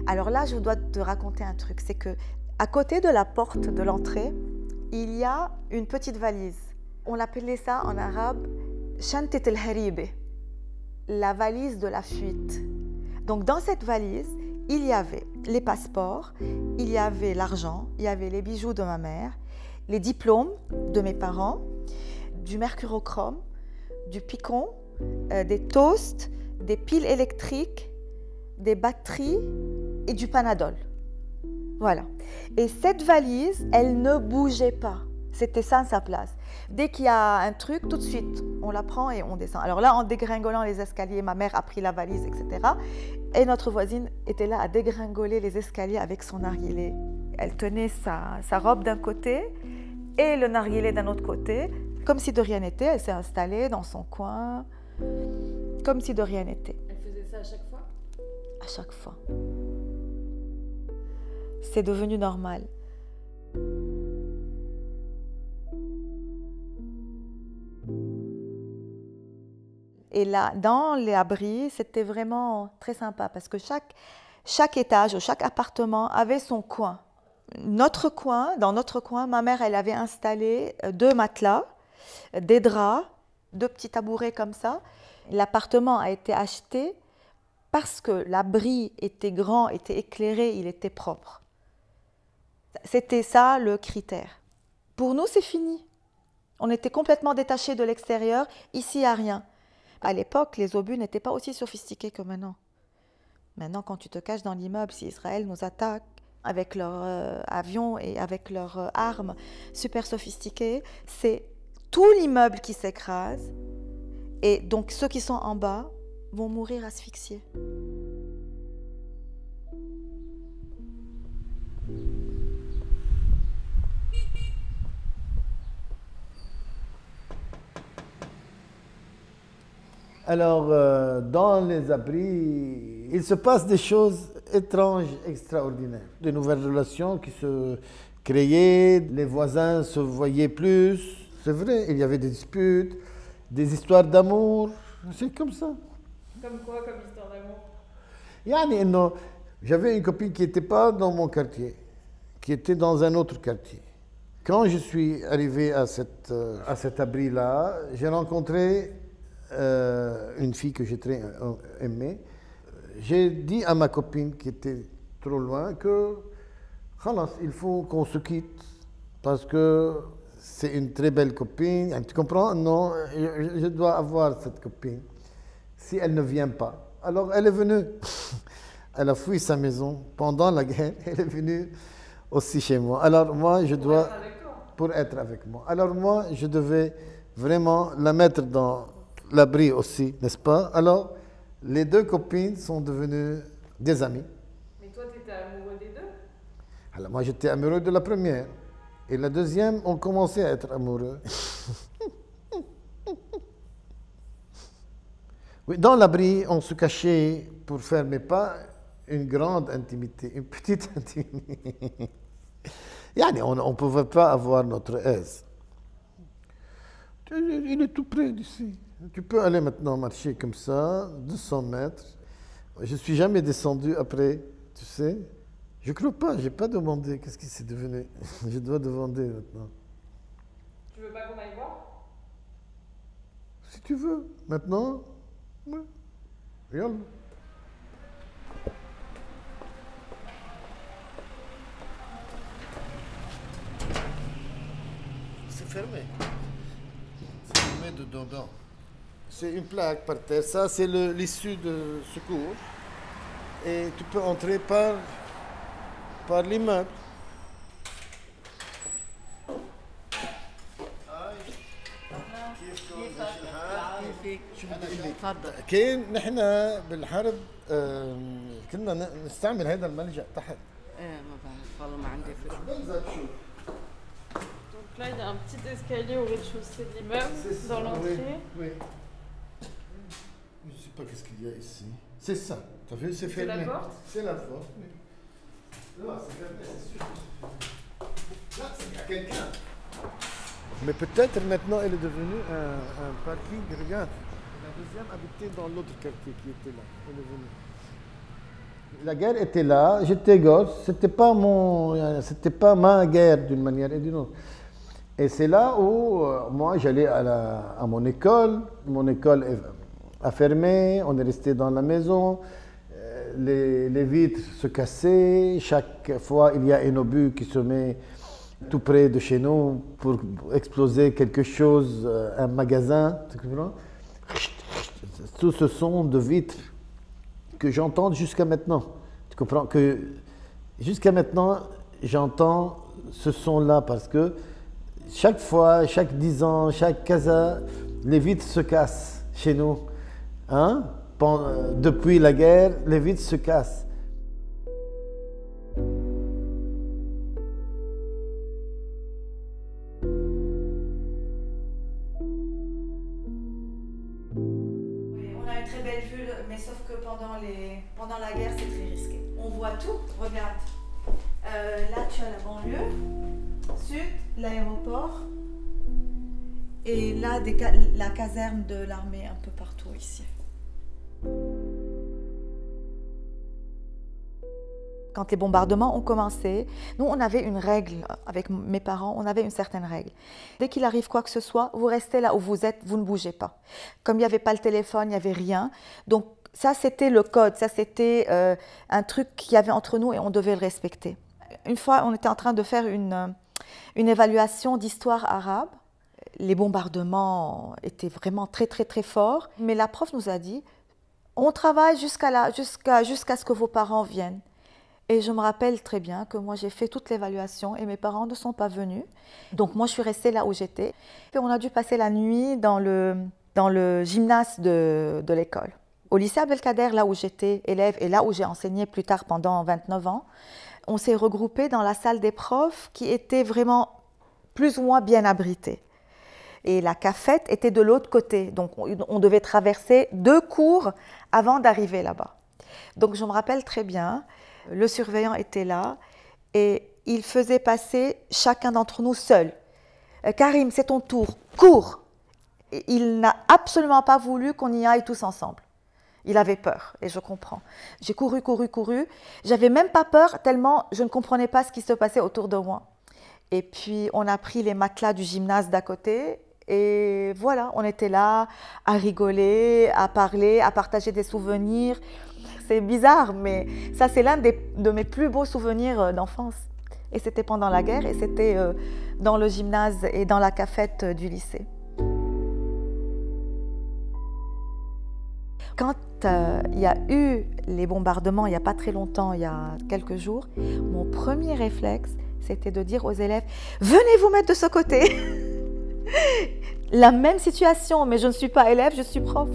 Alors là, je dois te raconter un truc, c'est que à côté de la porte de l'entrée, il y a une petite valise. On l'appelait ça en arabe « Shantet el-Haribe », la valise de la fuite. Donc dans cette valise, il y avait les passeports, il y avait l'argent, il y avait les bijoux de ma mère, les diplômes de mes parents, du mercurochrome, du picon, des toasts, des piles électriques, des batteries et du Panadol. Voilà. Et cette valise, elle ne bougeait pas. C'était ça sa place. Dès qu'il y a un truc, tout de suite, on la prend et on descend. Alors là, en dégringolant les escaliers, ma mère a pris la valise, etc. Et notre voisine était là à dégringoler les escaliers avec son narguilé. Elle tenait sa robe d'un côté et le narguilé d'un autre côté. Comme si de rien n'était, elle s'est installée dans son coin, comme si de rien n'était. Elle faisait ça à chaque fois? À chaque fois. C'est devenu normal. Et là, dans les abris, c'était vraiment très sympa parce que chaque étage ou chaque appartement avait son coin. Dans notre coin, ma mère, elle avait installé 2 matelas, des draps, 2 petits tabourets comme ça. L'appartement a été acheté parce que l'abri était grand, était éclairé, il était propre. C'était ça le critère. Pour nous, c'est fini. On était complètement détachés de l'extérieur. Ici, il n'y a rien. À l'époque, les obus n'étaient pas aussi sophistiqués que maintenant. Maintenant, quand tu te caches dans l'immeuble, si Israël nous attaque avec leurs avions et avec leurs armes super sophistiquées, c'est tout l'immeuble qui s'écrase. Et donc, ceux qui sont en bas vont mourir asphyxiés. Alors, dans les abris, il se passe des choses étranges, extraordinaires. De nouvelles relations qui se créaient, les voisins se voyaient plus. C'est vrai, il y avait des disputes, des histoires d'amour. C'est comme ça. Comme quoi, comme histoire d'amour? J'avais une copine qui n'était pas dans mon quartier, qui était dans un autre quartier. Quand je suis arrivé à cet abri-là, j'ai rencontré une fille que j'ai très aimée. J'ai dit à ma copine qui était trop loin que khalas, il faut qu'on se quitte parce que c'est une très belle copine. Tu comprends? Non, je dois avoir cette copine si elle ne vient pas. Alors elle est venue. Elle a fui sa maison pendant la guerre. Elle est venue aussi chez moi. Alors moi, je dois... Pour être avec moi. Alors moi, je devais vraiment la mettre dans l'abri aussi, n'est-ce pas? Alors, les 2 copines sont devenues des amies. Mais toi, tu étais amoureux des 2? Alors moi, j'étais amoureux de la première. Et la deuxième, on commençait à être amoureux. Oui, dans l'abri, on se cachait pour faire, mais pas une grande intimité, une petite intimité. On ne pouvait pas avoir notre aise. Il est tout près d'ici. Tu peux aller maintenant marcher comme ça, 200 mètres. Je ne suis jamais descendu après, tu sais. Je ne crois pas, je n'ai pas demandé. Qu'est-ce qui s'est devenu? Je dois demander maintenant. Tu veux pas qu'on aille voir? Si tu veux. Maintenant, oui. Yallah. C'est fermé. C'est fermé de dedans. C'est une plaque par terre. Ça, c'est l'issue de secours. Et tu peux entrer par l'immeuble. كاين نحن بالحرب كنا نستعمل هذا الملجأ تحت. ما بعرف والله ما عندي فكرة. Donc là, il y a un petit escalier au rez-de-chaussée de l'immeuble, dans l'entrée. Oui. Je ne sais pas qu'est-ce qu'il y a ici. C'est ça. Tu as vu, c'est fermé. C'est la porte? C'est la porte. Oui. Là, c'est fermé, c'est sûr. Là, il y a quelqu'un. Mais peut-être maintenant, elle est devenue un parking. Regarde, la deuxième habitait dans l'autre quartier qui était là. Elle est venue. La guerre était là, j'étais gosse, c'était pas ma guerre d'une manière et d'une autre. Et c'est là où moi j'allais à mon école a fermé, on est resté dans la maison, les vitres se cassaient, chaque fois il y a un obus qui se met tout près de chez nous pour exploser quelque chose, un magasin, tout ce son de vitres que j'entends jusqu'à maintenant. Tu comprends que jusqu'à maintenant, j'entends ce son-là parce que chaque fois, chaque 10 ans, chaque casa, les vitres se cassent chez nous. Hein? Depuis la guerre, les vitres se cassent. On a une très belle vue, mais sauf que pendant la guerre, c'est très risqué. On voit tout, regarde. Là, tu as la banlieue, sud, l'aéroport, et là, la caserne de l'armée un peu partout ici. Quand les bombardements ont commencé, nous, on avait une règle avec mes parents, on avait une certaine règle. Dès qu'il arrive quoi que ce soit, vous restez là où vous êtes, vous ne bougez pas. Comme il n'y avait pas le téléphone, il n'y avait rien. Donc ça, c'était le code, ça, c'était un truc qu'il y avait entre nous et on devait le respecter. Une fois, on était en train de faire une évaluation d'histoire arabe. Les bombardements étaient vraiment très, très, très forts. Mais la prof nous a dit, on travaille jusqu'à ce que vos parents viennent. Et je me rappelle très bien que moi, j'ai fait toute l'évaluation et mes parents ne sont pas venus. Donc moi, je suis restée là où j'étais. Et on a dû passer la nuit dans le gymnase de l'école. Au lycée Abdelkader, là où j'étais élève et là où j'ai enseigné plus tard pendant 29 ans, on s'est regroupés dans la salle des profs qui était vraiment plus ou moins bien abritée. Et la cafette était de l'autre côté. Donc on devait traverser 2 cours avant d'arriver là-bas. Donc je me rappelle très bien. Le surveillant était là et il faisait passer chacun d'entre nous seul. Karim, c'est ton tour, cours. Et il n'a absolument pas voulu qu'on y aille tous ensemble. Il avait peur et je comprends. J'ai couru. J'avais même pas peur tellement je ne comprenais pas ce qui se passait autour de moi. Et puis on a pris les matelas du gymnase d'à côté et voilà, on était là à rigoler, à parler, à partager des souvenirs. C'est bizarre, mais ça, c'est l'un de mes plus beaux souvenirs d'enfance. Et c'était pendant la guerre et c'était dans le gymnase et dans la cafette du lycée. Quand il y a eu les bombardements, il n'y a pas très longtemps, il y a quelques jours, mon premier réflexe, c'était de dire aux élèves « Venez vous mettre de ce côté !» La même situation, mais je ne suis pas élève, je suis prof.